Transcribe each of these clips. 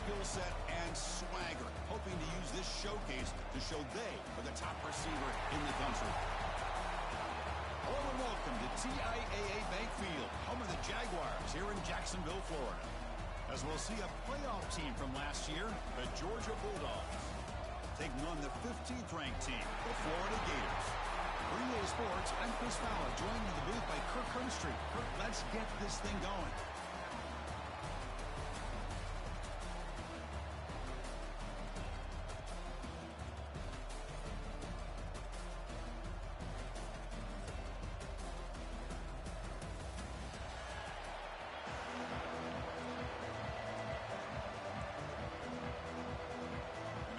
skill set and swagger, hoping to use this showcase to show they are the top receiver in the country. Hello and welcome to TIAA Bank Field, home of the Jaguars here in Jacksonville, Florida. As we'll see a playoff team from last year, the Georgia Bulldogs, taking on the 15th ranked team, the Florida Gators. For EA Sports, I'm Chris Fowler, joined in the booth by Kirk Herbstreit. Kirk, let's get this thing going.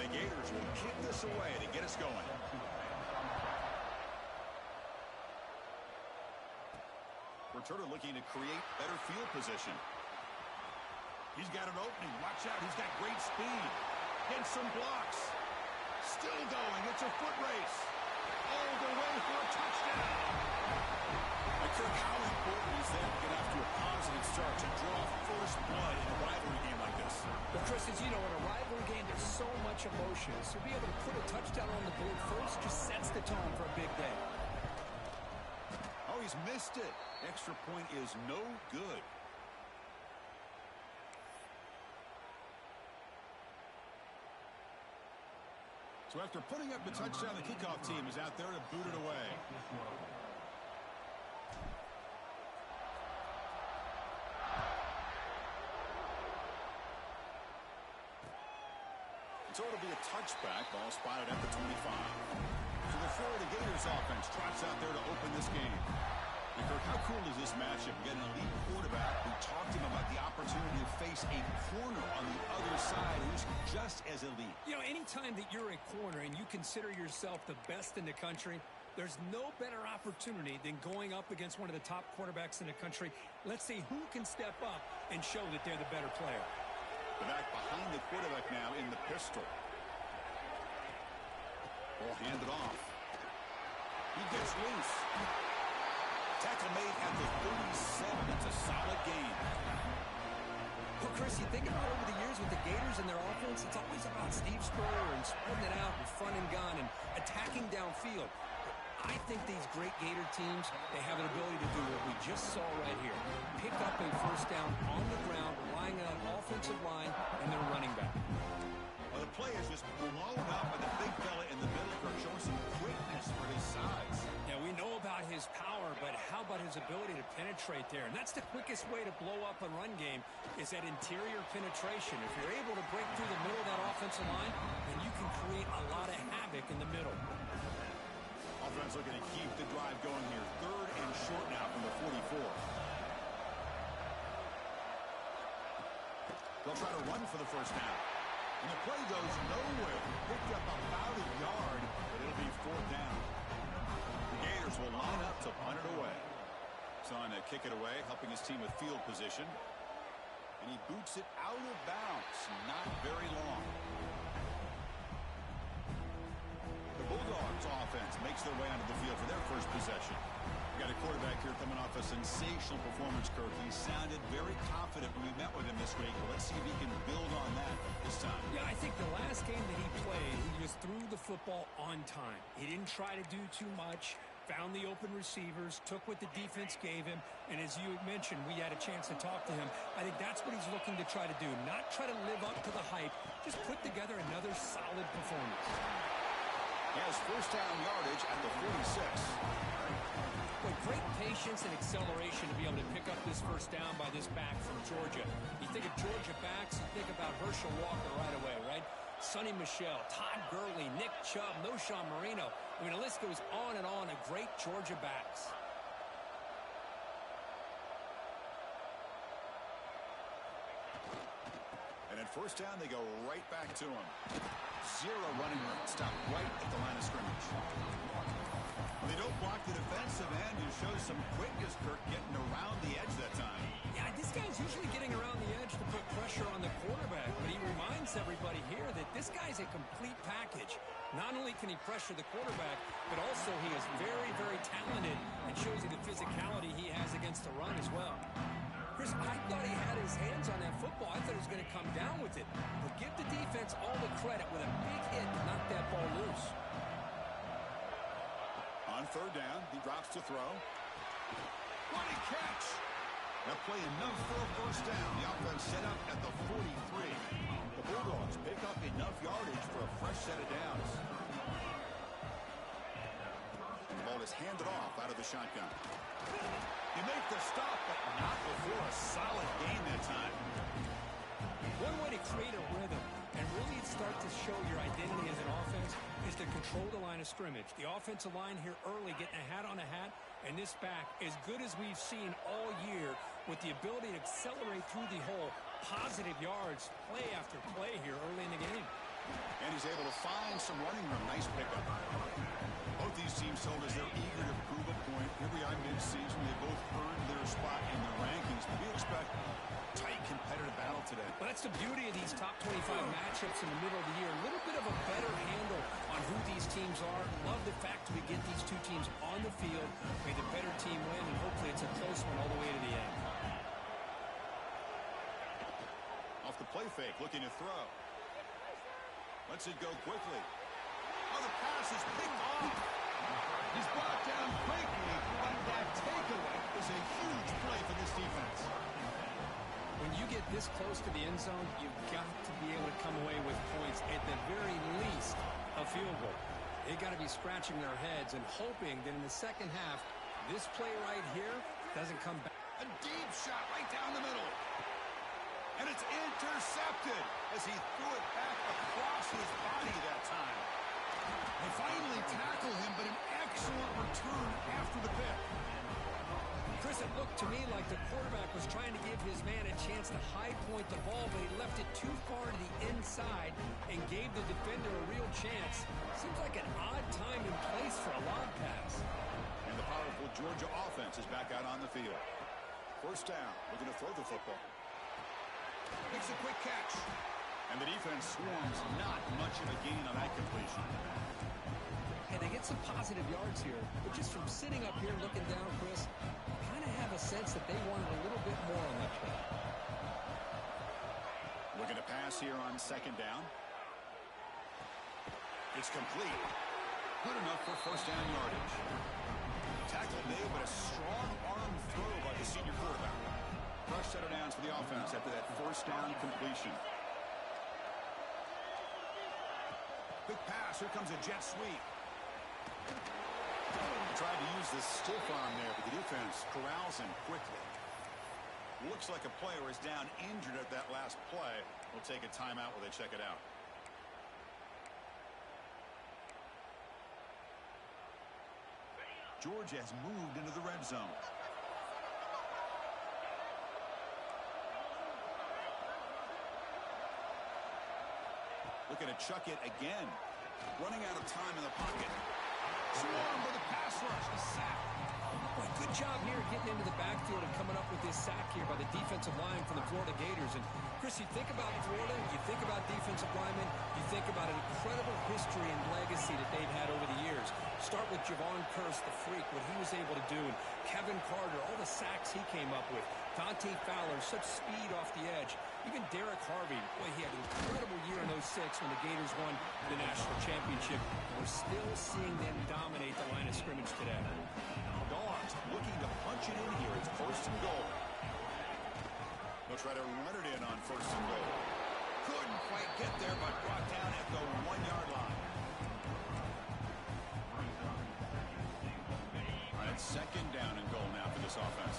The Gators will kick this away to get us going. Returner looking to create better field position. He's got an opening. Watch out. He's got great speed. Gets some blocks. Still going. It's a foot race. All the way for a touchdown. Kirk, how important is that to get off to a positive start to draw first blood in a rivalry game like this? Well, Chris, as you know, in a rivalry game, there's so much emotion. So to be able to put a touchdown on the board first just sets the tone for a big day. Oh, he's missed it. Extra point is no good. So after putting up the touchdown, the kickoff team is out there to boot it away. So it'll be a touchback. Ball spotted at the 25. So the Florida Gators offense trots out there to open this game. And Kirk, how cool is this matchup? We got an elite quarterback who talked to him about the opportunity to face a corner on the other side who's just as elite. You know, anytime that you're a corner and you consider yourself the best in the country, there's no better opportunity than going up against one of the top quarterbacks in the country. Let's see who can step up and show that they're the better player. The back behind the quarterback now in the pistol. Ball handed off. He gets loose. Tackle made at the 37. It's a solid game. Well, Chris, you think about over the years with the Gators and their offense, it's always about Steve Spurrier and spreading it out and front and gun and attacking downfield. I think these great Gator teams, they have an ability to do what we just saw right here. Pick up a first down on the ground, relying on an offensive line and their running back. Well, the play is just blown up by the big fella in the middle, showing some quickness for his size. Yeah, we know about his power, but how about his ability to penetrate there? And that's the quickest way to blow up a run game is that interior penetration. If you're able to break through the middle of that offensive line, then you can create a lot of havoc in the middle. Offense looking to keep the drive going here. 3rd and short now from the 44. They'll try to run for the first down. And the play goes nowhere. Picked up about a yard, but it'll be 4th down. The Gators will line up to punt it away. Son to kick it away, helping his team with field position. And he boots it out of bounds. Not very long. The Bulldogs offense makes their way onto the field for their first possession. We got a quarterback here coming off a sensational performance, Kirk. He sounded very confident when we met with him this week. Let's see if he can build on that this time. Yeah, I think the last game that he played, he just threw the football on time. He didn't try to do too much, found the open receivers, took what the defense gave him, and as you mentioned, we had a chance to talk to him. I think that's what he's looking to try to do, not try to live up to the hype, just put together another solid performance. He has first down yardage at the 46. With great patience and acceleration to be able to pick up this first down by this back from Georgia. You think of Georgia backs, you think about Herschel Walker right away, right? Sonny Michel, Todd Gurley, Nick Chubb, Knowshon Moreno. I mean, the list goes on and on of great Georgia backs. And at first down, they go right back to him. 0 running room. Stop right at the line of scrimmage. They don't block the defensive end and show some quickness, Kirk, getting around the edge that time. Yeah, this guy's usually getting around the edge to put pressure on the quarterback, but he reminds everybody here that this guy's a complete package. Not only can he pressure the quarterback, but also he is very, very talented and shows you the physicality he has against the run as well. Chris, I thought he had his hands on that football. I thought he was going to come down with it. But defense all the credit with a big hit to knock that ball loose. On third down, he drops to throw. What a catch! That play enough for a first down. The offense set up at the 43. The Bulldogs pick up enough yardage for a fresh set of downs. The ball is handed off out of the shotgun. You make the stop, but not before a solid gain that time. One way to create a rhythm and really start to show your identity as an offense is to control the line of scrimmage. The offensive line here early getting a hat on a hat, and this back as good as we've seen all year with the ability to accelerate through the hole. Positive yards, play after play here early in the game. And he's able to find some running room. Nice pickup. Both these teams told us they're eager to prove a point. Here we are mid-season. They both earned their spot in the rankings. But we expect tight competitive battle today. Well, that's the beauty of these top 25 matchups in the middle of the year. A little bit of a better handle on who these teams are. Love the fact we get these two teams on the field. May the better team win, and hopefully it's a close one all the way to the end. Off the play fake, looking to throw. Lets it go quickly. Oh, the pass is picked off. He's brought down quickly, but that takeaway is a huge play for this defense. When you get this close to the end zone, you've got to be able to come away with points, at the very least, a field goal. They've got to be scratching their heads and hoping that in the second half, this play right here doesn't come back. A deep shot right down the middle. And it's intercepted as he threw it back across his body that time. They finally tackle him, but an excellent return after the pick. Chris, it looked to me like the quarterback was trying to give his man a chance to high point the ball, but he left it too far to the inside and gave the defender a real chance. Seems like an odd time and place for a lob pass. And the powerful Georgia offense is back out on the field. First down, looking to throw the football. Makes a quick catch. And the defense swarms, not much of a gain on that completion. Hey, they get some positive yards here, but just from sitting up here looking down, Chris, kind of have a sense that they wanted a little bit more on that play. Looking to pass here on second down. It's complete. Good enough for first down yardage. Tackle made, but a strong arm throw by the senior quarterback. Fresh set of downs for the offense after that first down completion. Big pass. Here comes a jet sweep. Tried to use the stiff arm there, but the defense corrals him quickly. Looks like a player is down injured at that last play. We'll take a timeout while they check it out. Georgia has moved into the red zone. Looking to chuck it again. Running out of time in the pocket. Swarmed by the pass rush. A sack. Boy, good job here getting into the backfield and coming up with this sack here by the defensive line for the Florida Gators. And, Chris, you think about Florida, you think about defensive linemen, you think about an incredible history and legacy that they've had over the years. Start with Javon Kearse, the freak, what he was able to do, and Kevin Carter, all the sacks he came up with. Dante Fowler, such speed off the edge. Even Derek Harvey, boy, he had an incredible year in 06 when the Gators won the national championship. We're still seeing them dominate the line of scrimmage today. Dogs looking to punch it in here. It's first and goal. They'll try to run it in on first and goal. Couldn't quite get there, but brought down at the 1-yard line. All right, second down and goal now for this offense.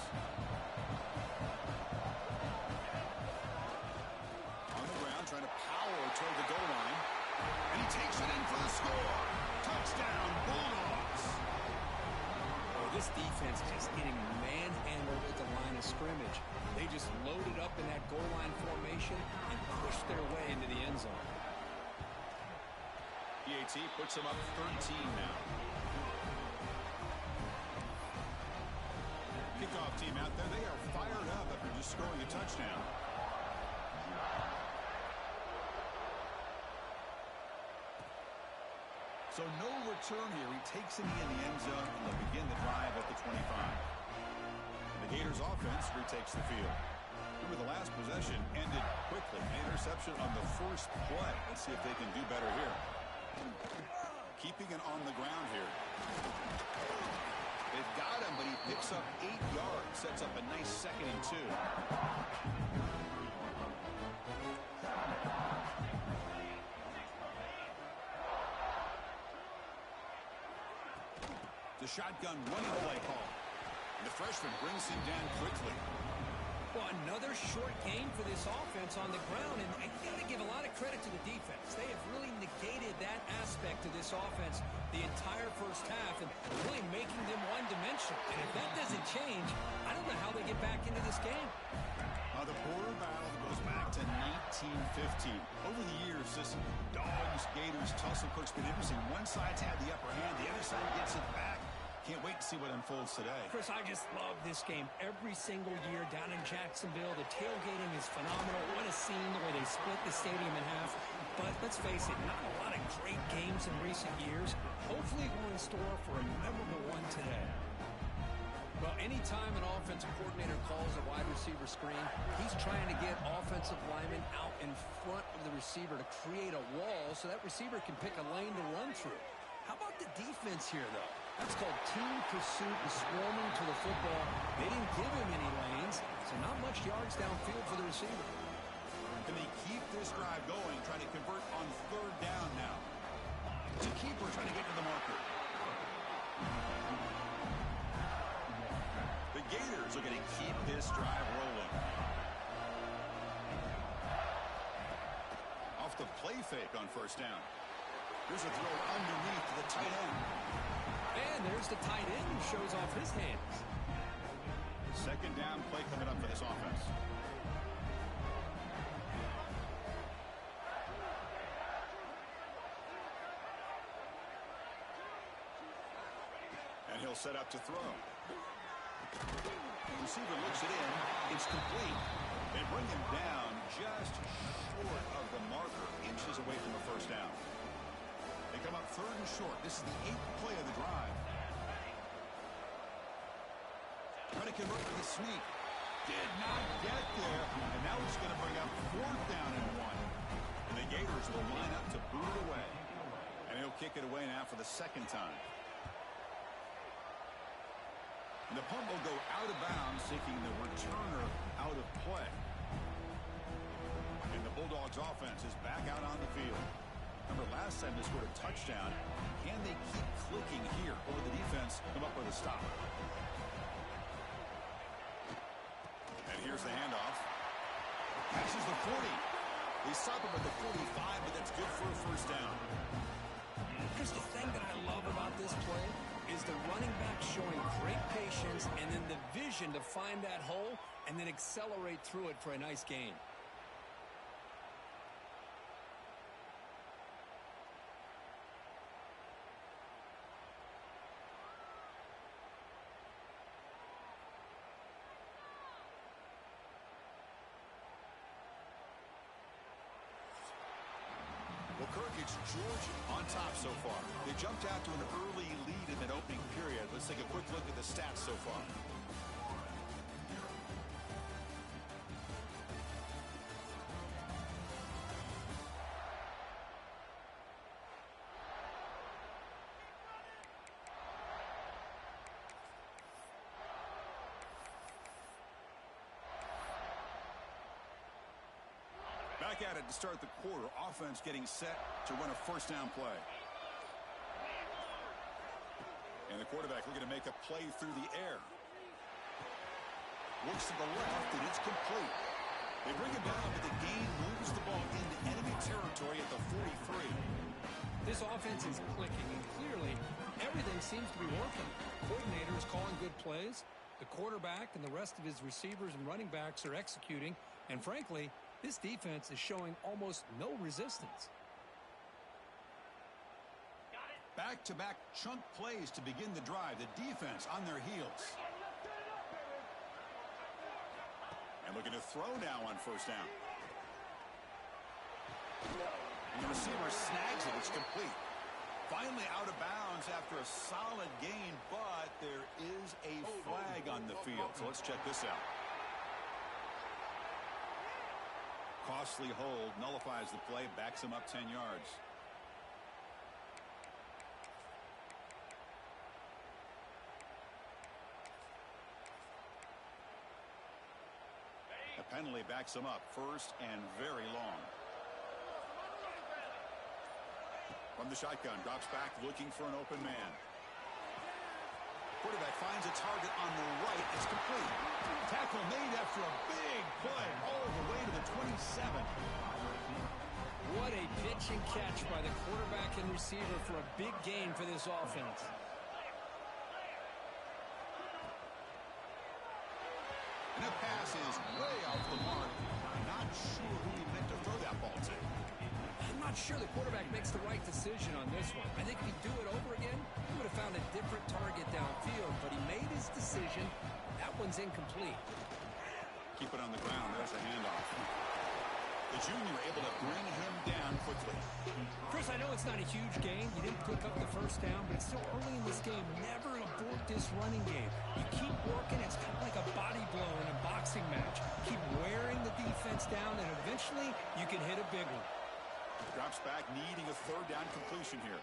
On the ground, trying to power toward the goal line. And he takes it in for the score. Touchdown, Bulldogs. This defense just getting manhandled at the line of scrimmage. They just loaded up in that goal line formation and pushed their way into the end zone. PAT puts them up 13 now. Kickoff team out there. They are fired up after just scoring a touchdown. So no return here. He takes it in the end zone, and they'll begin the drive at the 25. The Gators offense retakes the field. Remember, the last possession ended quickly. An interception. interception on the first play. Let's see if they can do better here. Keeping it on the ground here. They've got him, but he picks up 8 yards. Sets up a nice 2nd and 2. The shotgun running play call. And the freshman brings him down quickly. Well, another short gain for this offense on the ground, and I got to give a lot of credit to the defense. They have really negated that aspect of this offense the entire first half and really making them one-dimensional. And if that doesn't change, I don't know how they get back into this game. The border battle goes back to 1915. Over the years, this Dogs-Gators tussle has been interesting. One side's had the upper hand, the other side gets it back. Can't wait to see what unfolds today. Chris, I just love this game every single year down in Jacksonville. The tailgating is phenomenal. What a scene, the way they split the stadium in half. But let's face it, not a lot of great games in recent years. Hopefully we're in store for a memorable one today. Well, anytime an offensive coordinator calls a wide receiver screen, he's trying to get offensive linemen out in front of the receiver to create a wall so that receiver can pick a lane to run through. How about the defense here, though? That's called team pursuit and swarming to the football. They didn't give him any lanes, so not much yards downfield for the receiver. Can they keep this drive going, trying to convert on 3rd down now? It's a keeper trying to get to the marker. The Gators are going to keep this drive rolling. Off the play fake on 1st down. Here's a throw underneath to the tight end. And there's the tight end who shows off his hands. 2nd down play coming up for this offense. And he'll set up to throw. The receiver looks it in. It's complete. They bring him down just short of the marker, inches away from the 1st down. They come up 3rd and short. This is the 8th play of the drive. Trying to convert with a sneak. Did not get there. And now it's going to bring up 4th down and 1. And the Gators will line up to boot it away. And he'll kick it away now for the 2nd time. And the punt will go out of bounds, taking the returner out of play. And the Bulldogs offense is back out on the field. Remember, last time they scored a touchdown. Can they keep clicking here? Or the defense come up with a stop? And here's the handoff. Passes the 40. They stop him at the 45, but that's good for a 1st down. Because the thing that I love about this play is the running back showing great patience and then the vision to find that hole and then accelerate through it for a nice gain. Well, Kirk, it's Georgia on top so far. They jumped out to an early lead in that opening period. Let's take a quick look at the stats so far. Back at it to start the quarter. Offense getting set to run a 1st down play. And the quarterback looking to make a play through the air. Looks to the left, and it's complete. They bring it down, but the gain moves the ball into enemy territory at the 43. This offense is clicking, and clearly everything seems to be working. Coordinator is calling good plays. The quarterback and the rest of his receivers and running backs are executing. And frankly, this defense is showing almost no resistance. Back-to-back chunk plays to begin the drive. The defense on their heels. And looking to throw now on 1st down. And the receiver snags it. It's complete. Finally out of bounds after a solid gain, but there is a flag on the field. So let's check this out. Caught costly hold nullifies the play, backs him up 10 yards. A penalty backs him up, first and very long. From the shotgun, drops back looking for an open man. Quarterback finds a target on the right. It's complete. Tackle made after a big play all the way to the 27. What a pitch and catch by the quarterback and receiver for a big gain for this offense. And that pass is way off the mark. Not sure who he meant to throw that ball to. I'm not sure the quarterback makes the right decision on this one. I think if he'd do it over again, he would have found a different target downfield, but he made his decision. That one's incomplete. Keep it on the ground. There's a handoff. The junior able to bring him down quickly. Chris, I know it's not a huge gain. You didn't pick up the first down, but it's still early in this game. Never abort this running game. You keep working. It's kind of like a body blow in a boxing match. Keep wearing the defense down, and eventually you can hit a big one. Drops back, needing a third down completion here.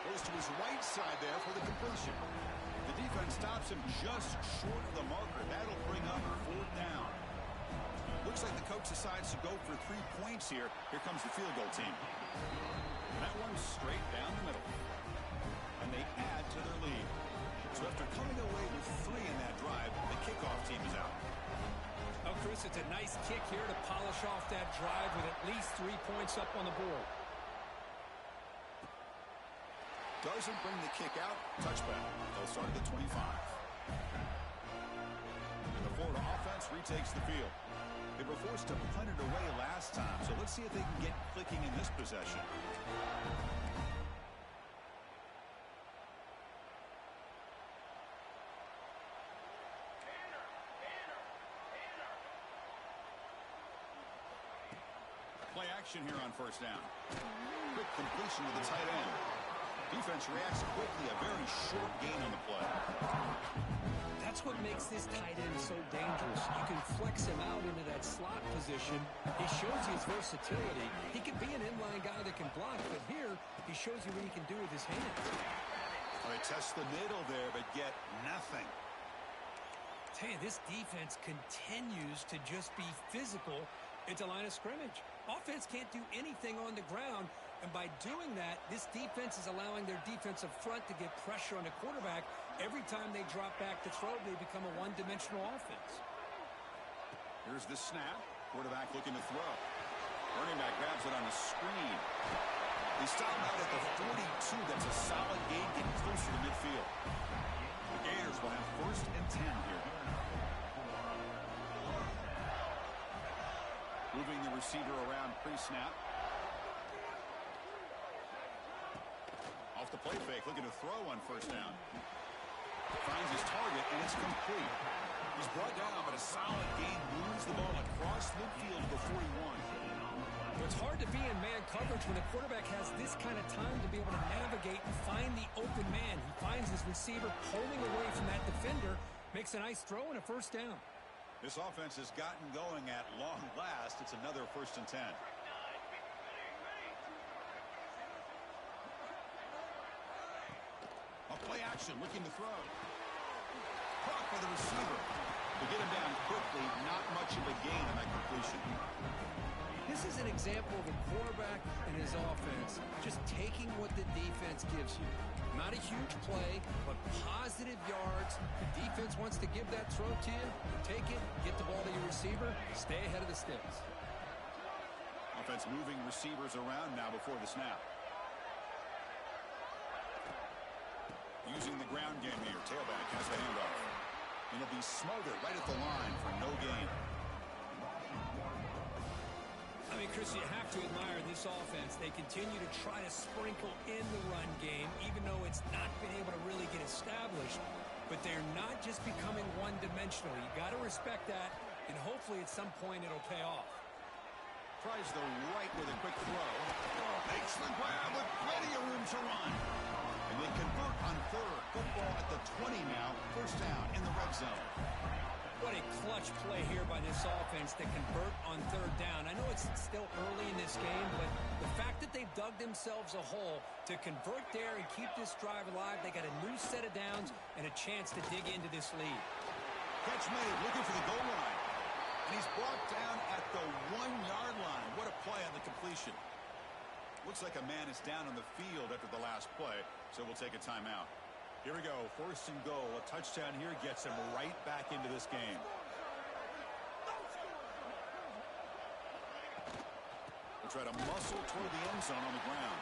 Goes to his right side there for the completion. The defense stops him just short of the marker. That'll bring up fourth down. Looks like the coach decides to go for 3 points here. Here comes the field goal team. And that one's straight down the middle. And they add to their lead. So after coming away with 3 in that drive, the kickoff team is out. Oh, Chris, it's a nice kick here to polish off that drive with at least 3 points up on the board. Doesn't bring the kick out. Touchback. They'll start at the 25. And the Florida offense retakes the field. They were forced to punt it away last time, so let's see if they can get clicking in this possession. Play action here on first down. Quick completion to the tight end. Defense reacts quickly. A very short gain on the play. That's what makes this tight end so dangerous. You can flex him out into that slot position. He shows his versatility. He can be an inline guy that can block, but here he shows you what he can do with his hands. All right, test the middle there, but get nothing. Tell you, this defense continues to just be physical at the line of scrimmage. Offense can't do anything on the ground, and by doing that, this defense is allowing their defensive front to get pressure on the quarterback. Every time they drop back to throw, they become a one-dimensional offense. Here's the snap. Quarterback looking to throw. Running back grabs it on the screen. They stop out at the 42. That's a solid gain, getting closer to midfield. The Gators will have first and 10 here. Moving the receiver around pre-snap. Off the play fake, looking to throw on first down. Finds his target, and it's complete. He's brought down, but a solid gain moves the ball across midfield to 41. It's hard to be in man coverage when the quarterback has this kind of time to be able to navigate and find the open man. He finds his receiver pulling away from that defender, makes a nice throw and a first down. This offense has gotten going at long last. It's another first and 10. A play action, looking to throw. Caught by the receiver. To get him down quickly, not much of a gain on that completion. This is an example of a quarterback and his offense just taking what the defense gives you. Not a huge play, but positive yards. The defense wants to give that throw to you. Take it, get the ball to your receiver, stay ahead of the sticks. Offense moving receivers around now before the snap. Using the ground game here. Tailback has the handoff. And it'll be smothered right at the line for no gain. I mean, Chris, you have to admire this offense. They continue to try to sprinkle in the run game, even though it's not been able to really get established. But they're not just becoming one-dimensional. You got to respect that, and hopefully at some point it'll pay off. Tries the right with a quick throw. Makes the grab with plenty of room to run. And they convert on third. Football at the 20 now. First down in the red zone. What a clutch play here by this offense to convert on third down. I know it's still early in this game, but the fact that they've dug themselves a hole to convert there and keep this drive alive, they got a new set of downs and a chance to dig into this lead. Catch made, looking for the goal line. And he's brought down at the 1-yard line. What a play on the completion. Looks like a man is down on the field after the last play, so we'll take a timeout. Here we go, 1st and goal. A touchdown here gets him right back into this game. We'll try to muscle toward the end zone on the ground.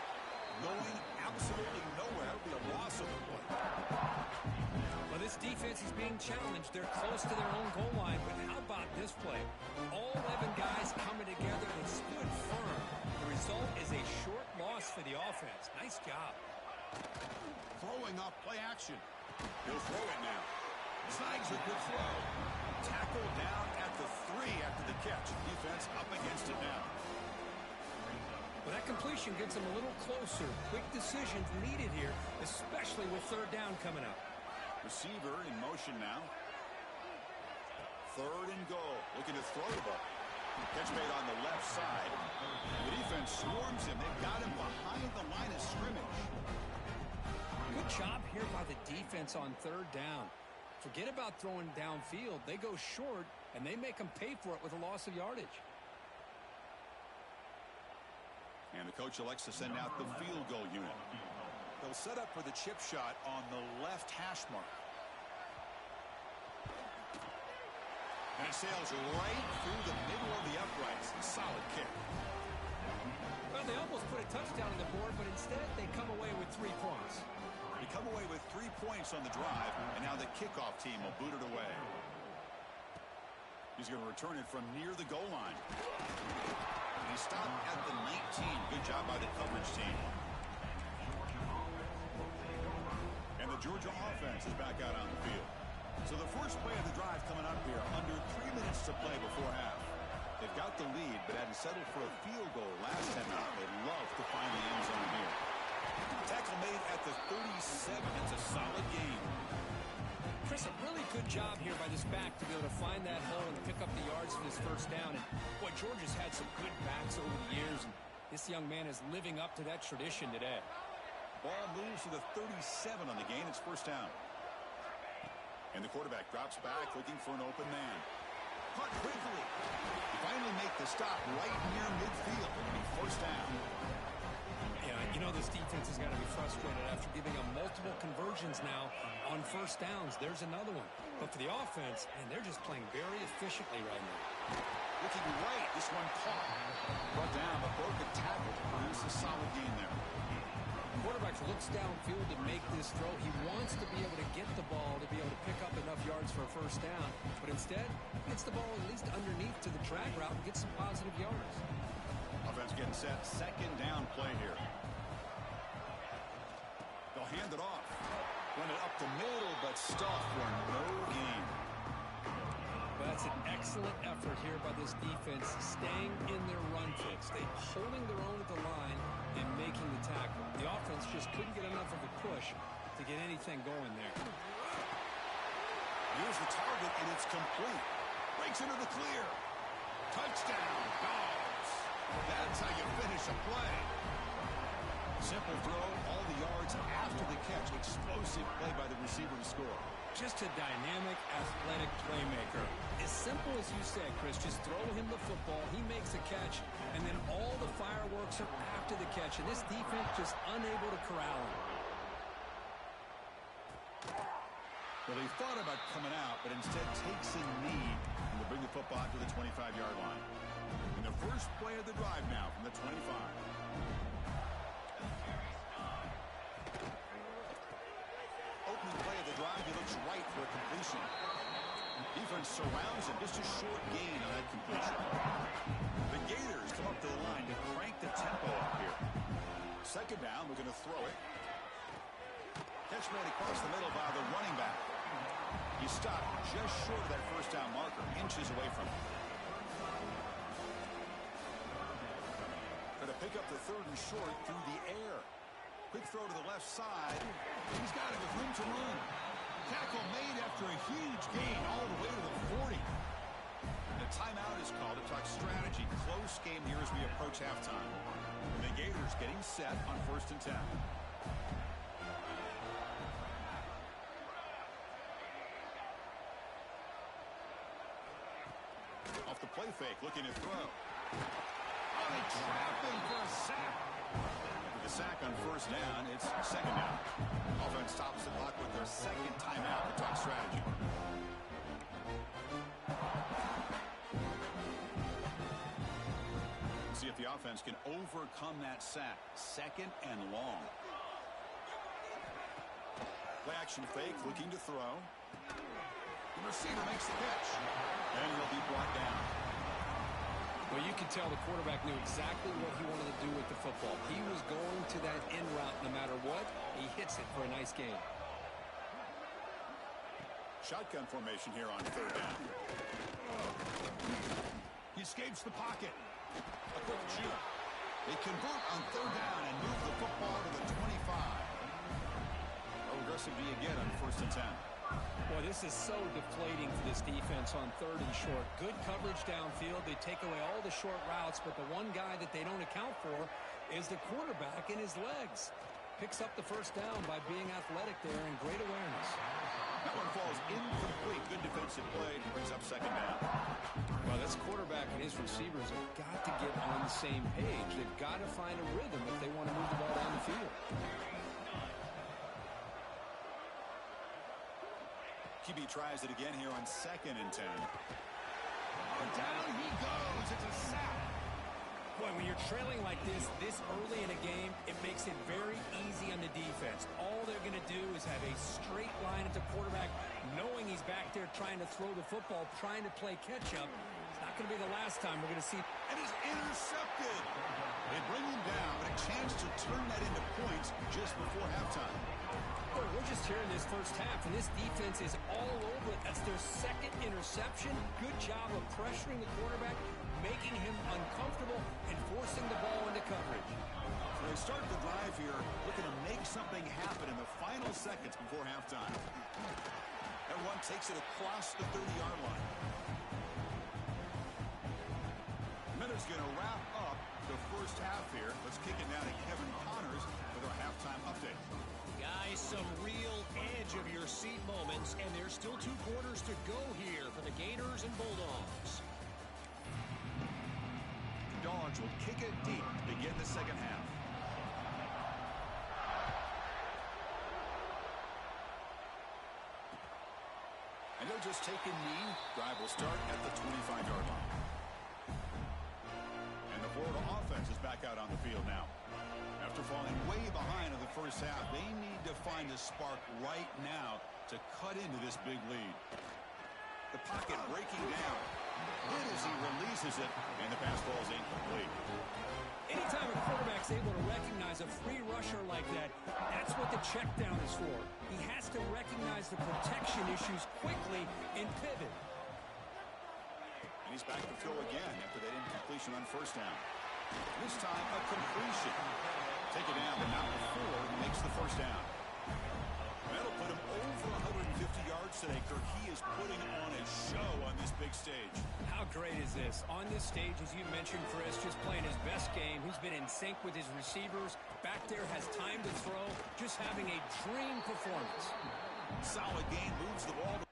Going absolutely nowhere. That would be a loss of the play. Well, this defense is being challenged. They're close to their own goal line, but how about this play? All 11 guys coming together and stood firm. The result is a short loss for the offense. Nice job. Throwing off play action. He'll throw it now. Snags a good throw. Tackle down at the 3 after the catch. Defense up against it now. Well, that completion gets them a little closer. Quick decisions needed here, especially with third down coming up. Receiver in motion now. 3rd and goal. Looking to throw the ball. Catch made on the left side. The defense swarms him. They've got him behind the line of scrimmage. Good job here by the defense on third down. Forget about throwing downfield. They go short, and they make them pay for it with a loss of yardage. And the coach elects to send out the field goal unit. They'll set up for the chip shot on the left hash mark. And it sails right through the middle of the uprights. Solid kick. Well, they almost put a touchdown on the board, but instead they come away with 3 points. They come away with 3 points on the drive, and now the kickoff team will boot it away. He's going to return it from near the goal line. And he stopped at the 19. Good job by the coverage team. And the Georgia offense is back out on the field. So the first play of the drive coming up here, under 3 minutes to play before half. They've got the lead, but hadn't settled for a field goal last time out. They'd love to find the end zone here. Tackle made at the 37. It's a solid game. Chris, a really good job here by this back to be able to find that hole and pick up the yards for this first down. And boy, Georgia's had some good backs over the years, and this young man is living up to that tradition today. Ball moves to the 37 on the gain. It's first down. And the quarterback drops back looking for an open man. Caught quickly. They finally make the stop right near midfield. It'll be first down. Yeah, you know this defense has got to be frustrated after giving them multiple conversions now on first downs. There's another one. But for the offense, man, they're just playing very efficiently right now. Looking right. This one caught. Brought down, but broke the tackle to produce a solid gain there. The quarterback looks downfield to make this throw. He wants to be able to get the ball to be able to pick up enough yards for a first down. But instead, he gets the ball at least underneath to the drag route and gets some positive yards. Offense getting set. Second down play here. They'll hand it off. Run it up the middle, but stuffed for no gain. Well, that's an excellent effort here by this defense, staying in their run fix. They're holding their own at the line and making the tackle. The offense just couldn't get enough of a push to get anything going there. Here's the target, and it's complete. Breaks into the clear. Touchdown, Dogs. That's how you finish a play. Simple throw, all the yards after the catch. Explosive play by the receiver to score. Just a dynamic, athletic playmaker. As simple as you said, Chris, just throw him the football, he makes a catch, and then all the fireworks are after the catch, and this defense just unable to corral him. Well, they thought about coming out, but instead takes a knee and will bring the football out to the 25-yard line. And the first play of the drive now from the 25. Opening play of the drive, he looks right for a completion. Defense surrounds him, just a short gain on that completion. The Gators come up to the line to crank the tempo up here. Second down, we're going to throw it. Catch made across the middle by the running back. He stopped just short of that first down marker, inches away from it. Going to pick up the third and short through the air. Quick throw to the left side. He's got it with room to run. Tackle made after a huge gain all the way to the 40. The timeout is called to talk strategy. Close game here as we approach halftime. And the Gators getting set on 1st and 10. Off the play fake, looking to throw. Oh, they trap him for a sack. With the sack on 1st down, it's 2nd down. Offense stops the clock with their 2nd timeout to talk strategy. See if the offense can overcome that sack. 2nd and long. Play action fake, looking to throw. The receiver makes the catch. And he'll be brought down. Well, you can tell the quarterback knew exactly what he wanted to do with the football. He was going to that end route no matter what. He hits it for a nice gain. Shotgun formation here on 3rd down. He escapes the pocket. A quick shoot. They convert on 3rd down and move the football to the 25. How aggressive do you get on 1st and 10? Well, this is so deflating for this defense on 3rd and short. Good coverage downfield. They take away all the short routes, but the one guy that they don't account for is the quarterback in his legs. Picks up the 1st down by being athletic there and great awareness. That one falls incomplete. Good defensive play. Brings up 2nd down. Well, this quarterback and his receivers have got to get on the same page. They've got to find a rhythm if they want to move the ball down the field. QB tries it again here on 2nd and 10. Down he goes. It's a sack. Boy, when you're trailing like this early in a game, it makes it very easy on the defense. All they're going to do is have a straight line at the quarterback, knowing he's back there trying to throw the football, trying to play catch-up. It's not going to be the last time we're going to see. And he's intercepted. They bring him down, but a chance to turn that into points just before halftime. Boy, we're just here in this 1st half, and this defense is all over it. That's their 2nd interception. Good job of pressuring the quarterback, making him uncomfortable, and forcing the ball into coverage. So they start the drive here, looking to make something happen in the final seconds before halftime. Everyone takes it across the 30-yard line. Minute's going to wrap up the 1st half here. Let's kick it down to Kevin Connors with our halftime update. Guys, some real edge of your seat moments, and there's still 2 quarters to go here for the Gators and Bulldogs. Dogs will kick it deep to begin the 2nd half. And they'll just take a knee. Drive will start at the 25-yard line. And the Florida offense is back out on the field now. After falling way behind in the 1st half, they need to find a spark right now to cut into this big lead. The pocket breaking down. Good as he releases it, and the pass ball is incomplete. Anytime a quarterback's able to recognize a free rusher like that, that's what the check down is for. He has to recognize the protection issues quickly and pivot. And he's back to throw again after that incompletion on 1st down. This time, a completion. Take it down, but not before he makes the 1st down. That'll put him over 150 yards today, Kirk. He is putting on a show on this big stage. How great is this? On this stage, as you mentioned, Chris, just playing his best game. He's been in sync with his receivers. Back there, has time to throw. Just having a dream performance. Solid game, moves the ball.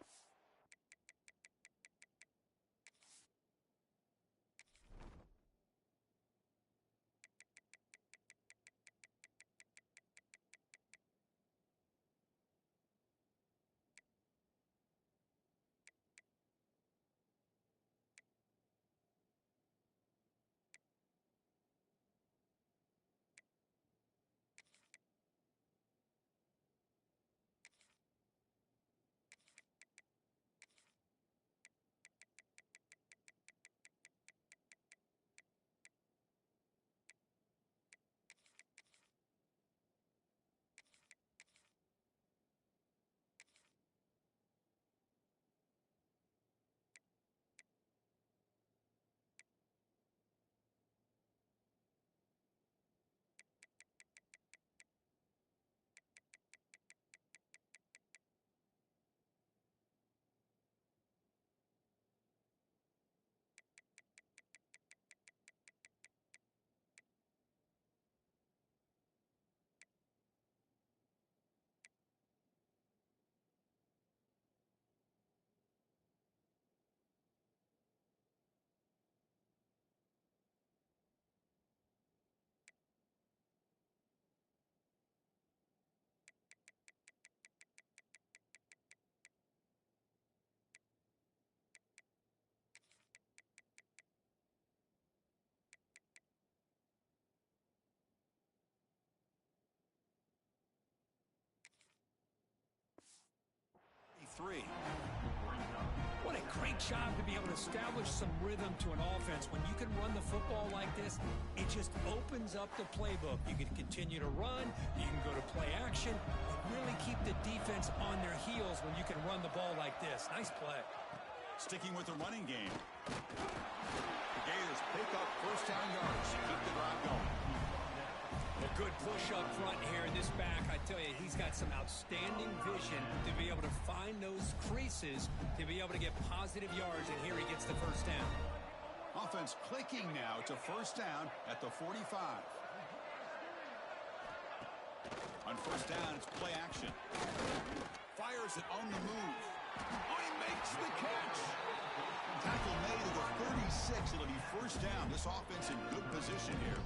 3. What a great job to be able to establish some rhythm to an offense. When you can run the football like this, it just opens up the playbook. You can continue to run, you can go to play action, and really keep the defense on their heels when you can run the ball like this. Nice play. Sticking with the running game. The Gators pick up first down yards to keep the drive going. A good push up front here in this back. I tell you, he's got some outstanding vision to be able to find those creases, to be able to get positive yards, and here he gets the first down. Offense clicking now to first down at the 45. On first down, it's play action. Fires it on the move. Oh, he makes the catch. Tackle made at the 36. It'll be first down. This offense in good position here.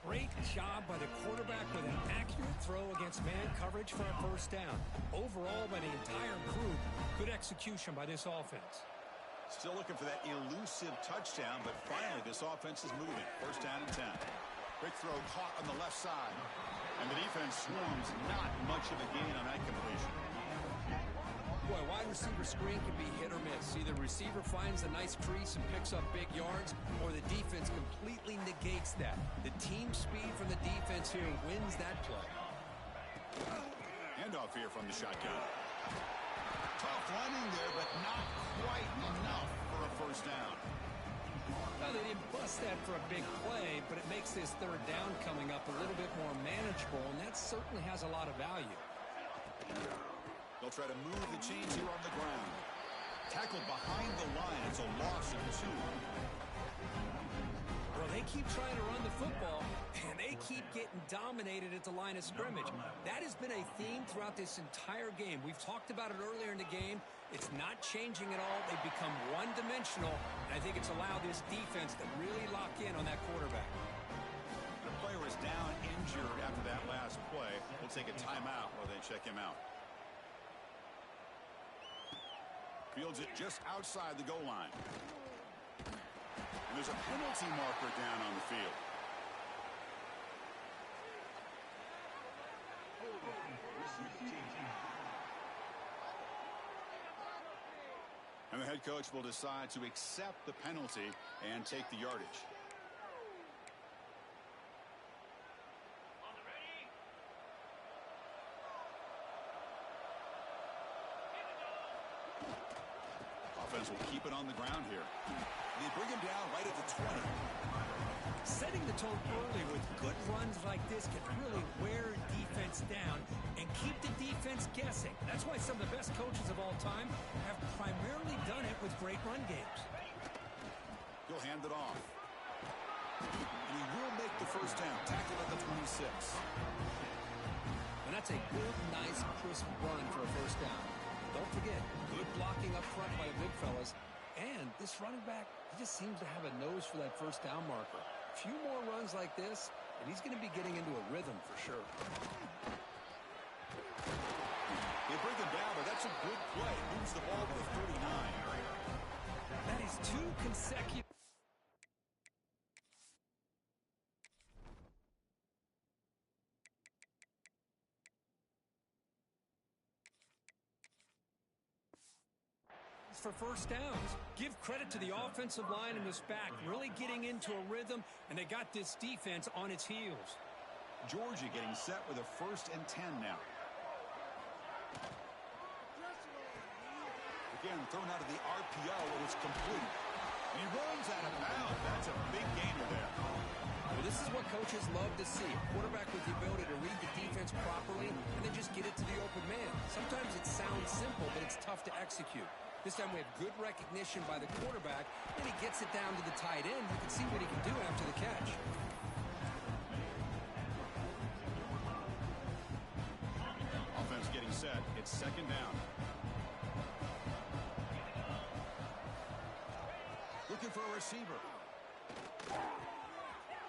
Great job by the quarterback with an accurate throw against man coverage for a first down. Overall, by the entire group, good execution by this offense. Still looking for that elusive touchdown, but finally this offense is moving. First down and 10. Quick throw caught on the left side. And the defense swarms. Not much of a gain on that completion. Boy, wide receiver screen can be hit or miss. Either receiver finds a nice crease and picks up big yards, or the defense completely negates that. The team speed from the defense here wins that play. Handoff here from the shotgun. Tough running there, but not quite enough for a first down. Well, they didn't bust that for a big play, but it makes this third down coming up a little bit more manageable, and that certainly has a lot of value. They'll try to move the chains here on the ground. Tackled behind the line. It's a loss of 2. Well, they keep trying to run the football, and they keep getting dominated at the line of scrimmage. That has been a theme throughout this entire game. We've talked about it earlier in the game. It's not changing at all. They've become one-dimensional, and I think it's allowed this defense to really lock in on that quarterback. The player is down injured after that last play. We'll take a timeout while they check him out. Fields it just outside the goal line. And there's a penalty marker down on the field. And the head coach will decide to accept the penalty and take the yardage. Offense will keep it on the ground here. They bring him down right at the 20. Setting the tone early with good runs like this can really wear defense down and keep the defense guessing. That's why some of the best coaches of all time have primarily done it with great run games. He'll hand it off. And he will make the first down. Tackled at the 26. And that's a good, nice, crisp run for a first down. Don't forget, good blocking up front by the big fellas. And this running back, he just seems to have a nose for that first down marker. A few more runs like this, and he's going to be getting into a rhythm for sure. They bring him down, but that's a good play. Moves the ball to the 39. That is 2 consecutive. For first downs. Give credit to the offensive line in this back, really getting into a rhythm, and they got this defense on its heels. Georgia getting set with a 1st and 10 now. Again, thrown out of the RPO, and it's complete. And he runs out of bounds. That's a big gainer there. Well, this is what coaches love to see. A quarterback with the ability to read the defense properly and then just get it to the open man. Sometimes it sounds simple, but it's tough to execute. This time we have good recognition by the quarterback, and he gets it down to the tight end. You can see what he can do after the catch. Offense getting set. It's 2nd down. Looking for a receiver.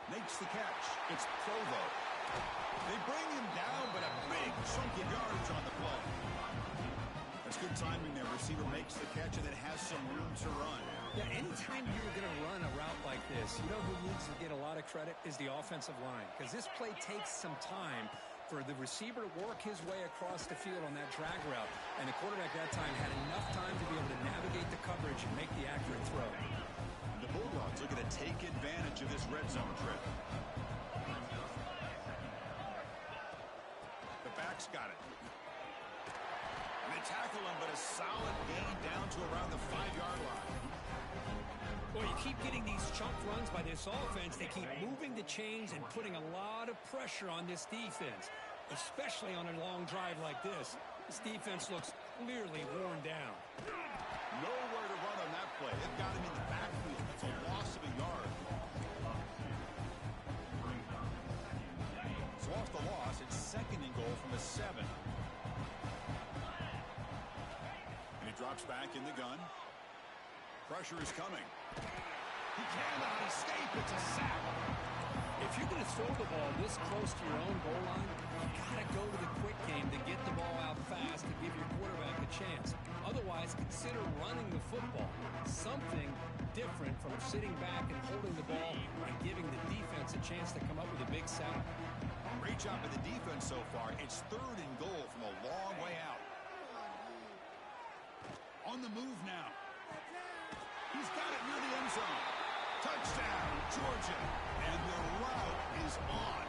Makes the catch. It's Provo. They bring him down, but a big chunk of yardage on the play. That's good timing there. Receiver makes the catch and then has some room to run. Yeah, anytime you're going to run a route like this, you know who needs to get a lot of credit is the offensive line, because this play takes some time for the receiver to work his way across the field on that drag route. And the quarterback that time had enough time to be able to navigate the coverage and make the accurate throw. The Bulldogs looking to take advantage of this red zone trip. The back's got it. And they tackle him, but a solid gain down to around the 5-yard line. Well, you keep getting these chunk runs by this offense. They keep moving the chains and putting a lot of pressure on this defense, especially on a long drive like this. This defense looks clearly worn down. Nowhere to run on that play. They've got him in the backfield. It's a loss of a yard. So off the loss, it's 2nd and goal from the 7. And he drops back in the gun. Pressure is coming. He cannot escape. It's a sack. If you're going to throw the ball this close to your own goal line, you got to go to the quick game to get the ball out fast to give your quarterback a chance. Otherwise, consider running the football. Something different from sitting back and holding the ball and giving the defense a chance to come up with a big sack. Great job of the defense so far. It's 3rd and goal from a long way out. On the move now. He's got it near the end zone. Touchdown, Georgia. And the route is on.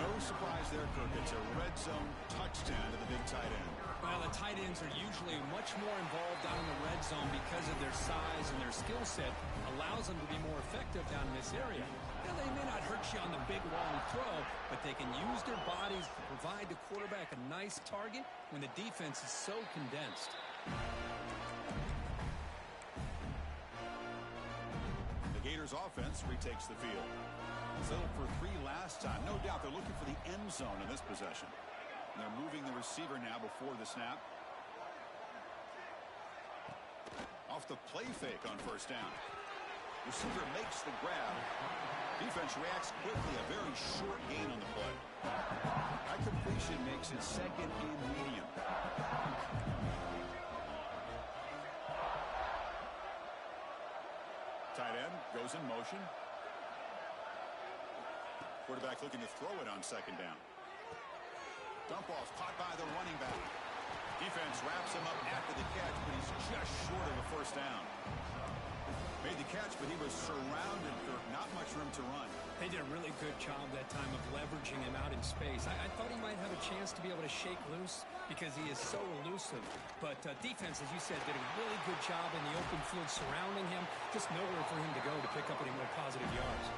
No surprise there, Kirk. It's a red zone touchdown to the big tight end. Well, the tight ends are usually much more involved down in the red zone because of their size and their skill set allows them to be more effective down in this area. Now, they may not hurt you on the big, long throw, but they can use their bodies to provide the quarterback a nice target when the defense is so condensed. The Gators offense retakes the field. Settled for 3 last time. No doubt they're looking for the end zone in this possession. And they're moving the receiver now before the snap. Off the play fake on 1st down. Receiver makes the grab. Defense reacts quickly. A very short gain on the play. That completion makes it 2nd and medium. Tight end goes in motion. Quarterback looking to throw it on 2nd down. Dump off caught by the running back. Defense wraps him up after the catch, but he's just short of a 1st down. Made the catch, but he was surrounded, Kirk. Not much room to run. They did a really good job that time of leveraging him out in space. I thought he might have a chance to be able to shake loose because he is so elusive. But defense, as you said, did a really good job in the open field surrounding him. Just nowhere for him to go to pick up any more positive yards.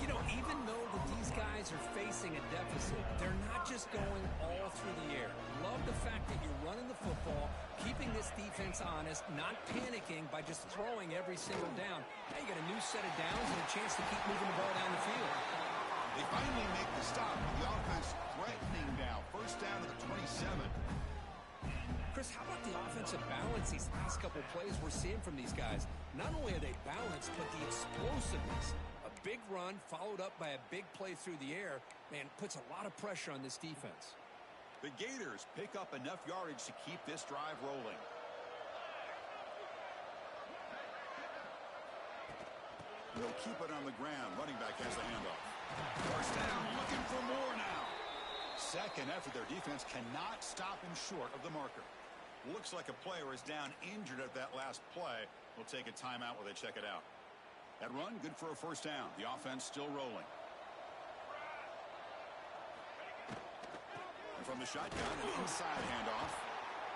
You know, even though that these guys are facing a deficit, they're not just going all through the air. Love the fact that you're running the football, keeping this defense honest, not panicking by just throwing every single down. Now you got a new set of downs and a chance to keep moving the ball down the field. They finally make the stop with the offense threatening now. 1st down to the 27. Chris, how about the offensive balance these last couple plays we're seeing from these guys? Not only are they balanced, but the explosiveness. A big run followed up by a big play through the air, man, puts a lot of pressure on this defense. The Gators pick up enough yardage to keep this drive rolling. They'll keep it on the ground. Running back has the handoff. 1st down, looking for more now. 2nd effort. Their defense cannot stop him short of the marker. Looks like a player is down injured at that last play. We'll take a timeout while they check it out. That run, good for a 1st down. The offense still rolling. And from the shotgun, an inside handoff.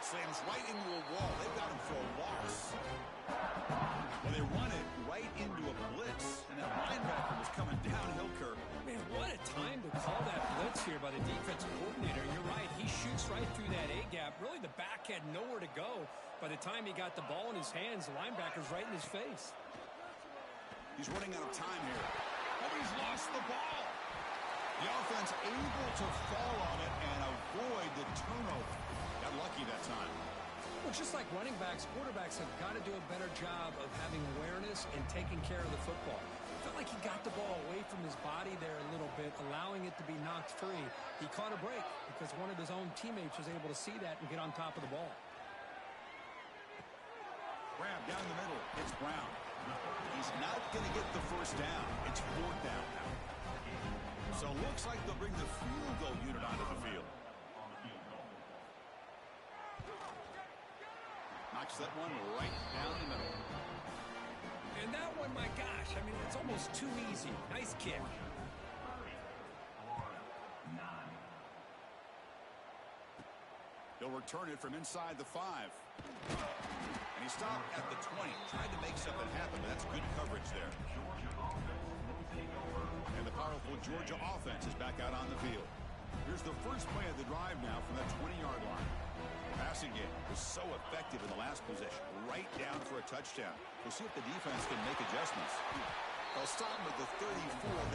Slams right into a wall. They've got him for a loss. Well, they run it right into a blitz, and that linebacker was coming downhill, Kirk. Man, what a time to call that blitz here by the defensive coordinator. You're right. He shoots right through that A-gap. Really, the back had nowhere to go. By the time he got the ball in his hands, the linebacker's right in his face. He's running out of time here. Oh, he's lost the ball. The offense able to fall on it and avoid the turnover. Got lucky that time. Well, just like running backs, quarterbacks have got to do a better job of having awareness and taking care of the football. Felt like he got the ball away from his body there a little bit, allowing it to be knocked free. He caught a break because one of his own teammates was able to see that and get on top of the ball. Grab down the middle. It's Brown. He's not going to get the 1st down. It's 4th down now. So it looks like they'll bring the field goal unit onto the field. Knocks that one right down the middle. And that one, my gosh, I mean, it's almost too easy. Nice kick. He'll return it from inside the 5. And he stopped at the 20. Tried to make something happen, but that's good coverage there. And the powerful Georgia offense is back out on the field. Here's the first play of the drive now from that 20-yard line. The passing game was so effective in the last possession, right down for a touchdown. We'll see if the defense can make adjustments. They'll stop with the 34.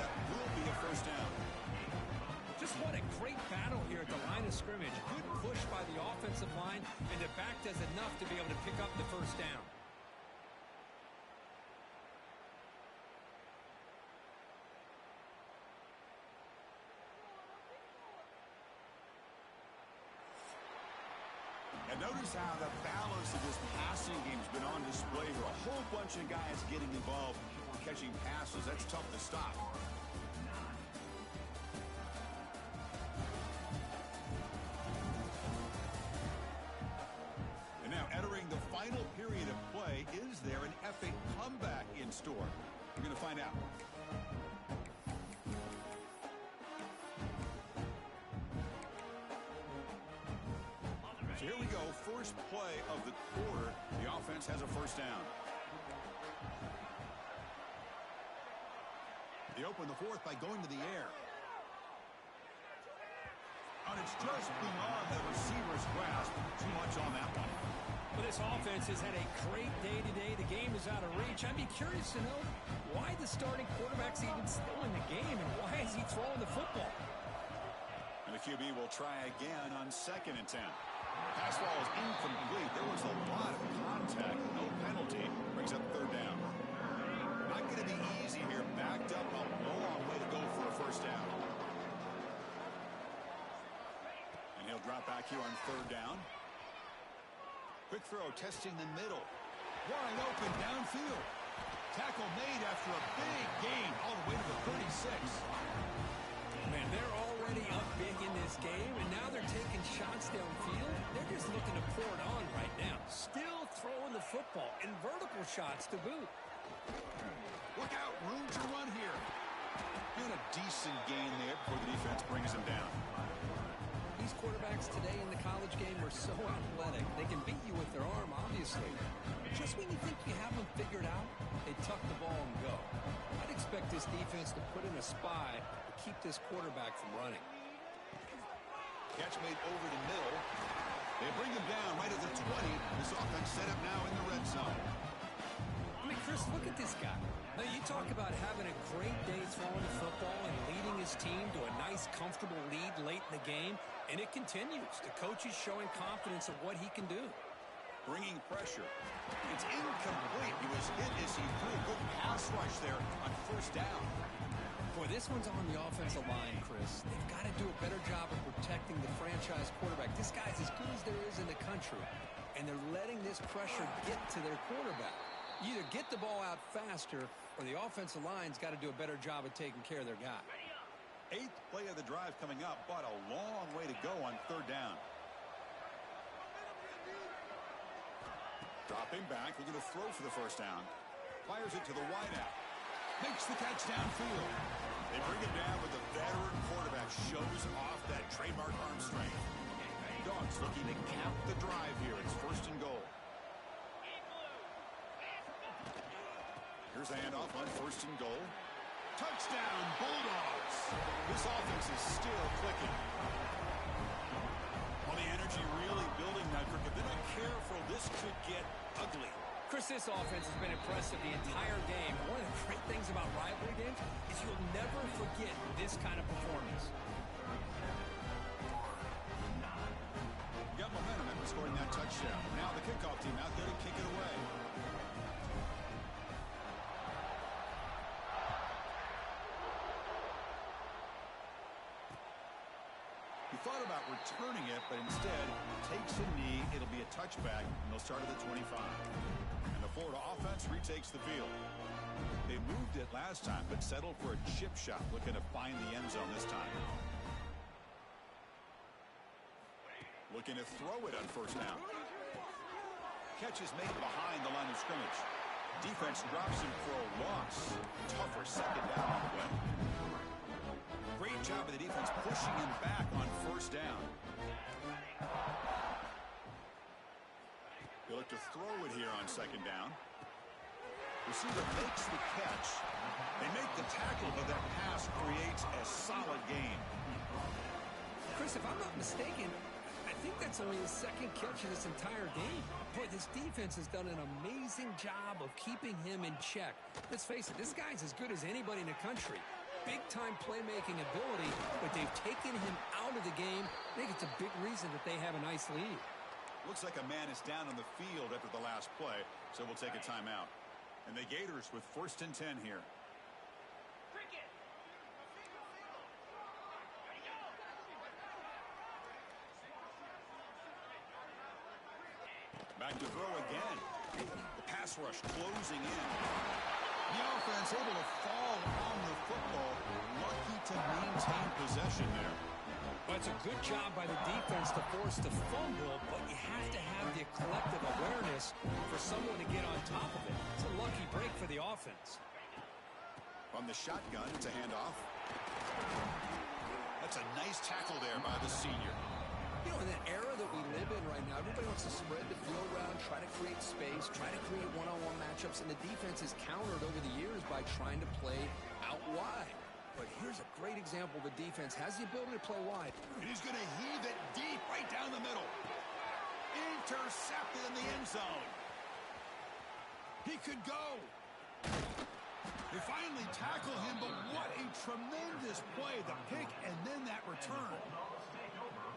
That will be a first down. Just what a great battle here at the line of scrimmage. Good push by the offensive line, and the back does enough to be able to pick up the first down. And notice how the balance of this passing game's been on display here. A whole bunch of guys getting involved catching passes. That's tough to stop. And now entering the final period of play, is there an epic comeback in store? We're going to find out. So here we go, first play of the quarter. The offense has a first down. They open the fourth by going to the air. And it's just beyond the receiver's grasp. Too much on that one. Well, this offense has had a great day today. The game is out of reach. I'd be curious to know why the starting quarterback's even still in the game, and why is he throwing the football? And the QB will try again on 2nd and 10. Pass ball is incomplete. There was a lot of contact. No penalty. Brings up 3rd down. Not going to be easy here. Backed up a long way to go for a first down. And he'll drop back here on 3rd down. Quick throw testing the middle. Wide open downfield. Tackle made after a big gain all the way to the 36. Man, they're already up big in this game, and now they're taking shots downfield. They're just looking to pour it on right now. Still throwing the football, and vertical shots to boot. Look out, room to run here. Doing a decent gain there before the defense brings him down. These quarterbacks today in the college game are so athletic. They can beat you with their arm, obviously. Just when you think you have them figured out, they tuck the ball and go. I'd expect this defense to put in a spy to keep this quarterback from running. Catch made over the middle. They bring him down right at the 20. This offense set up now in the red zone. I mean, Chris, look at this guy. Now, you talk about having a great day throwing the football and leading his team to a nice, comfortable lead late in the game, and it continues. The coach is showing confidence of what he can do. Bringing pressure. It's incomplete. He was hit as he threw a good pass rush there on 1st down. Boy, this one's on the offensive line, Chris. They've got to do a better job of protecting the franchise quarterback. This guy's as good as there is in the country, and they're letting this pressure get to their quarterback. You either get the ball out faster, or the offensive line's got to do a better job of taking care of their guy. 8th play of the drive coming up, but a long way to go on 3rd down. Dropping back, looking to throw for the first down. Fires it to the wideout. Makes the catch downfield. They bring it down with the veteran quarterback. Shows off that trademark arm strength. Dogs looking to cap the drive here. It's 1st and goal. Here's a handoff on 1st and goal. Touchdown, Bulldogs. This offense is still clicking. Well, the energy really building that group. If they're not careful, this could get ugly. Chris, this offense has been impressive the entire game. One of the great things about rivalry games is you'll never forget this kind of performance. Got momentum after scoring that touchdown. Now the kickoff team out there to kick it away. He thought about returning it, but instead takes a knee. It'll be a touchback, and they'll start at the 25. And the Florida offense retakes the field. They moved it last time, but settled for a chip shot, looking to find the end zone this time. Looking to throw it on first down. Catch is made behind the line of scrimmage. Defense drops him for a loss. Tougher second down on the way. Great job of the defense pushing him back on first down. They look to throw it here on second down. Receiver makes the catch. They make the tackle, but that pass creates a solid gain. Chris, if I'm not mistaken, I think that's only his second catch of this entire game. Boy, this defense has done an amazing job of keeping him in check. Let's face it, this guy's as good as anybody in the country. Big-time playmaking ability, but they've taken him out of the game. I think it's a big reason that they have a nice lead. Looks like a man is down on the field after the last play, so we'll take a timeout. And the Gators with 1st and 10 here. Back to throw again. The pass rush closing in. The offense able to fall on the football. Lucky to maintain possession there. Well, it's a good job by the defense to force the fumble, but you have to have the collective awareness for someone to get on top of it. It's a lucky break for the offense. From the shotgun, it's a handoff. That's a nice tackle there by the senior. You know, in that era that we live in right now, everybody wants to spread the field around, try to create space, try to create one-on-one matchups, and the defense has countered over the years by trying to play out wide. But here's a great example. The defense has the ability to play wide. And he's going to heave it deep right down the middle. Intercepted in the end zone. He could go. They finally tackle him, but what a tremendous play. The pick and then that return.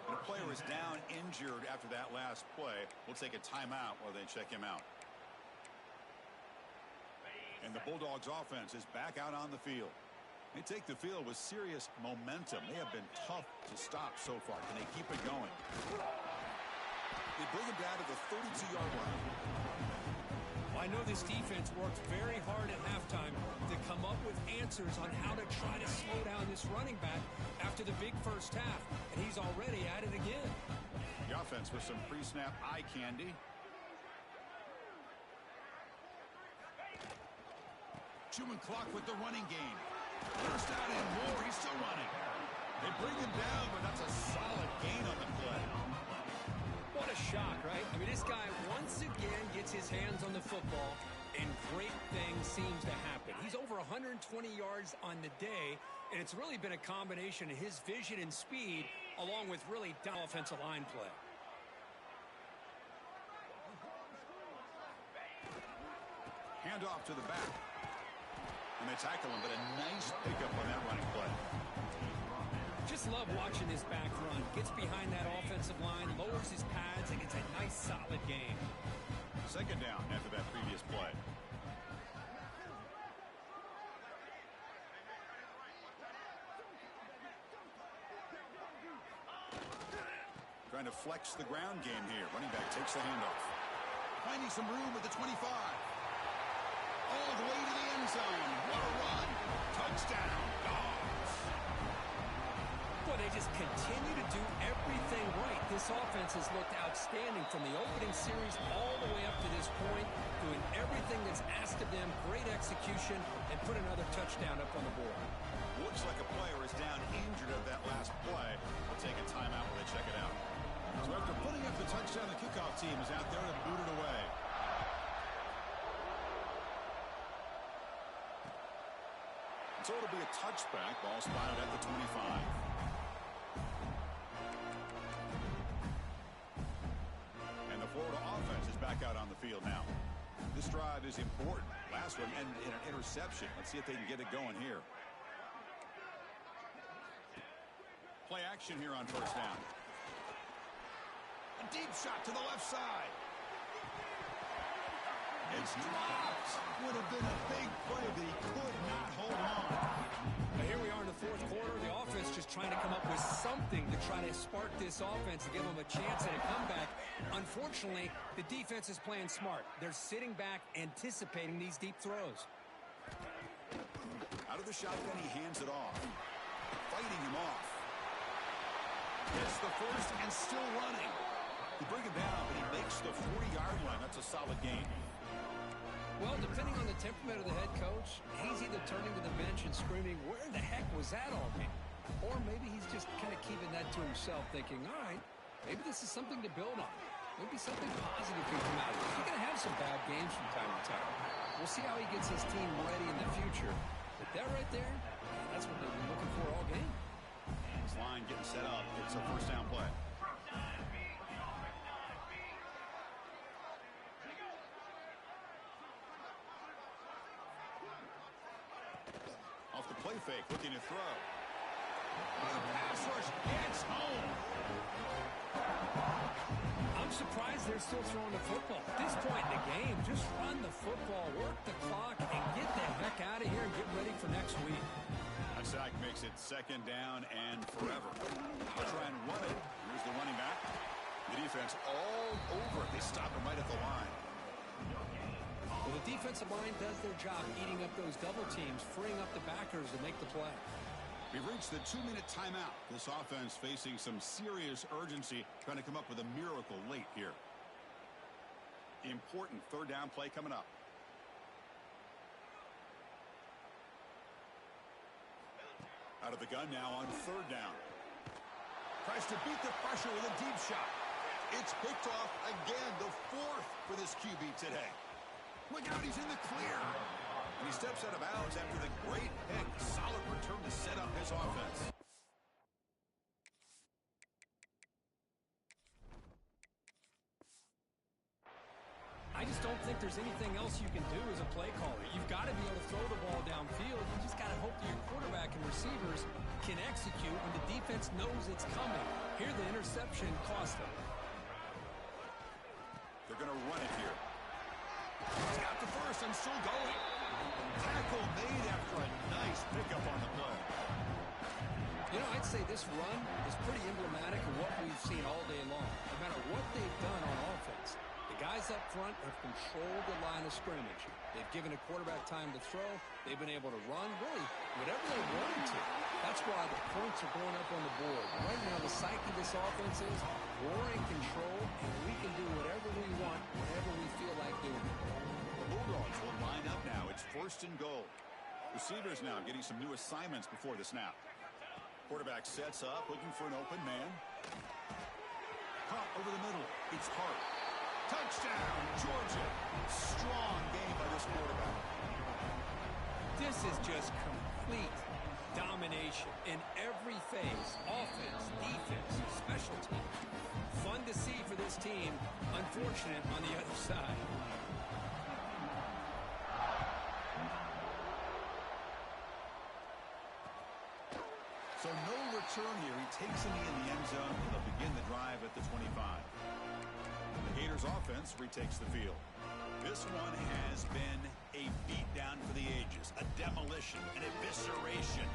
And a player is down injured after that last play. We'll take a timeout while they check him out. And the Bulldogs offense is back out on the field. They take the field with serious momentum. They have been tough to stop so far. Can they keep it going? They bring him down to the 32-yard line. Well, I know this defense worked very hard at halftime to come up with answers on how to try to slow down this running back after the big first half, and he's already at it again. The offense with some pre-snap eye candy. Chewing clock with the running game. First down and more. He's still running. They bring him down, but that's a solid gain on the play. What a shock, right? I mean, this guy once again gets his hands on the football, and great things seems to happen. He's over 120 yards on the day, and it's really been a combination of his vision and speed along with really down offensive line play. Handoff to the back. And they tackle him, but a nice pickup on that running play. Just love watching this back run. Gets behind that offensive line, lowers his pads, and gets a nice, solid gain. Second down after that previous play. Trying to flex the ground game here. Running back takes the handoff. Finding some room at the 25. All the way to the end zone. What a run. Touchdown, Dogs. Boy, they just continue to do everything right. This offense has looked outstanding from the opening series all the way up to this point, doing everything that's asked of them, great execution, and put another touchdown up on the board. Looks like a player is down injured of that last play. We'll take a timeout while they check it out. So after putting up the touchdown, the kickoff team is out there to boot it away. So it'll be a touchback. Ball spotted at the 25. And the Florida offense is back out on the field now. This drive is important. Last one ended in an interception. Let's see if they can get it going here. Play action here on first down. A deep shot to the left side. It's dropped. Would have been a big play, but he could not hold on. Now here we are in the fourth quarter. The offense just trying to come up with something to try to spark this offense to give them a chance at a comeback. Unfortunately, the defense is playing smart. They're sitting back, anticipating these deep throws. Out of the shotgun, he hands it off. Fighting him off. Gets the first and still running. They bring him down, but he makes the 40-yard line. That's a solid game. Well, depending on the temperament of the head coach, he's either turning to the bench and screaming, where the heck was that all game? Or maybe he's just kind of keeping that to himself, thinking, all right, maybe this is something to build on. Maybe something positive can come out of it. He's going to have some bad games from time to time. We'll see how he gets his team ready in the future. But that right there, that's what they've been looking for all game. This line getting set up. It's a first down play. Off the play fake, looking to throw. The pass rush gets home. I'm surprised they're still throwing the football. At this point in the game, just run the football, work the clock, and get the heck out of here and get ready for next week. That sack makes it second down and forever. I'll try and run it. Here's the running back. The defense all over it. They stop him right at the line. Well, the defensive line does their job eating up those double teams, freeing up the backers to make the play. We've reached the 2-minute timeout. This offense facing some serious urgency, trying to come up with a miracle late here. Important third down play coming up. Out of the gun now on third down. Tries to beat the pressure with a deep shot. It's picked off again, the fourth for this QB today. Look out, he's in the clear. And he steps out of bounds after the great pick. Solid return to set up his offense. I just don't think there's anything else you can do as a play caller. You've got to be able to throw the ball downfield. You just got to hope that your quarterback and receivers can execute when the defense knows it's coming. Here, the interception cost them. They're going to run it here. He's got the first and still going. Tackle made after a nice pickup on the play. You know, I'd say this run is pretty emblematic of what we've seen all day long. No matter what they've done on offense, the guys up front have controlled the line of scrimmage. They've given a quarterback time to throw. They've been able to run, really, whatever they wanted to. That's why the points are going up on the board. Right now, the psyche of this offense is we're in control, and we can do whatever we want, whenever we feel like doing it. The Bulldogs will line up now. It's first and goal. Receivers now getting some new assignments before the snap. Quarterback sets up, looking for an open man. Caught over the middle. It's Hart. Touchdown, Georgia. Strong game by this quarterback. This is just complete domination in every phase. Offense, defense, special teams. Fun to see for this team. Unfortunate on the other side. So no return here. He takes it in the end zone. They'll begin the drive at the 25. The Gators offense retakes the field. This one has been a beatdown for the ages, a demolition, an evisceration.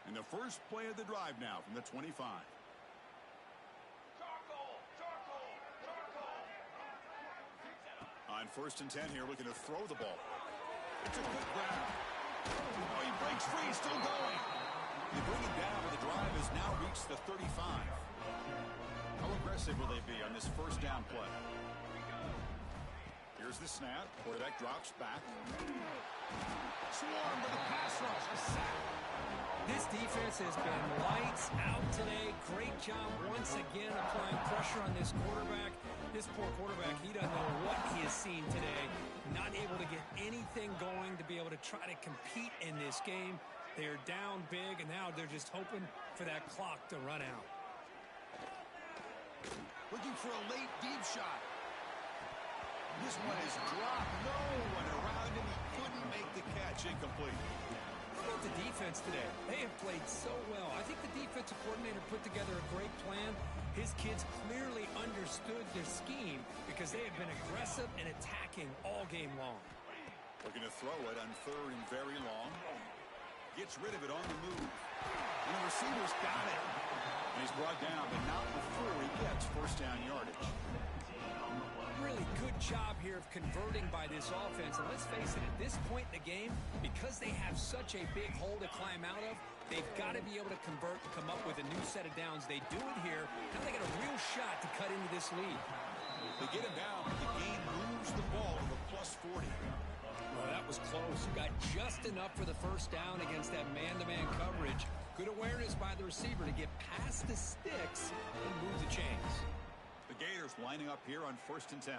And the first play of the drive now from the 25. On first and 10 here, looking to throw the ball. It's a quick grab. Oh, he breaks free, still going. They bring him down, but the drive has now reached the 35. How aggressive will they be on this first down play? Here's the snap. Quarterback drops back. Swarm with the pass rush. A sack. This defense has been lights out today. Great job once again applying pressure on this quarterback. This poor quarterback, he doesn't know what he has seen today. Not able to get anything going to be able to try to compete in this game. They're down big, and now they're just hoping for that clock to run out. Looking for a late deep shot. This one is dropped. No one around him. He couldn't make the catch. Incomplete. How about the defense today? They have played so well. I think the defensive coordinator put together a great plan. His kids clearly understood their scheme because they have been aggressive and attacking all game long. Looking to throw it on third and very long. Gets rid of it on the move. And the receiver's got it. And he's brought down, but not before he gets first down yardage. Really good job here of converting by this offense. And let's face it, at this point in the game, because they have such a big hole to climb out of, they've got to be able to convert and come up with a new set of downs. They do it here. Now they got a real shot to cut into this lead. They get him down, but the game moves the ball to the +40. Well, that was close. Got just enough for the first down against that man-to-man coverage. Good awareness by the receiver to get past the sticks and move the chains. The Gators lining up here on 1st and 10.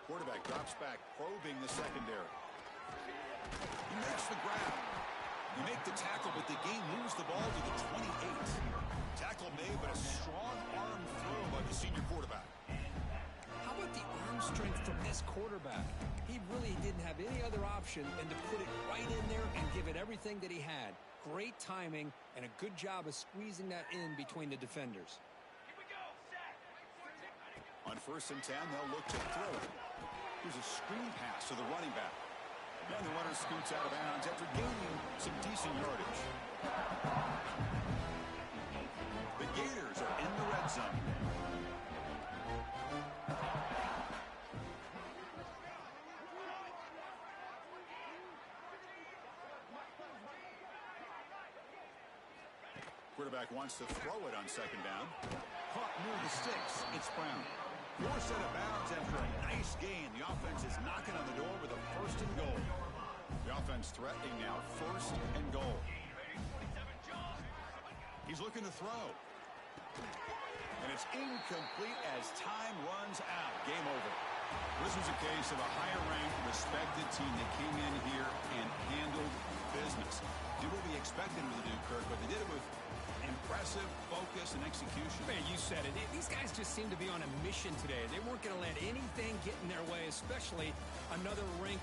Quarterback drops back, probing the secondary. He makes the grab. You make the tackle, but the game moves the ball to the 28. Tackle made, but a strong arm throw by the senior quarterback. How about the arm strength from this quarterback? He really didn't have any other option than to put it right in there and give it everything that he had. Great timing and a good job of squeezing that in between the defenders. On 1st and 10, they'll look to throw it. Here's a screen pass to the running back. And the runner scoots out of bounds after gaining some decent yardage. The Gators are in the red zone. Quarterback wants to throw it on 2nd down. Caught near the sticks. It's Brown. 4 set of bounds after a nice gain. The offense is knocking on the door with a 1st and goal. The offense threatening now 1st and goal. He's looking to throw. And it's incomplete as time runs out. Game over. This was a case of a higher-ranked, respected team that came in here and handled business. Did what we expected them to do, Kirk, but they did it with impressive focus and execution. Man, you said it. These guys just seem to be on a mission today. They weren't going to let anything get in their way, especially another ranked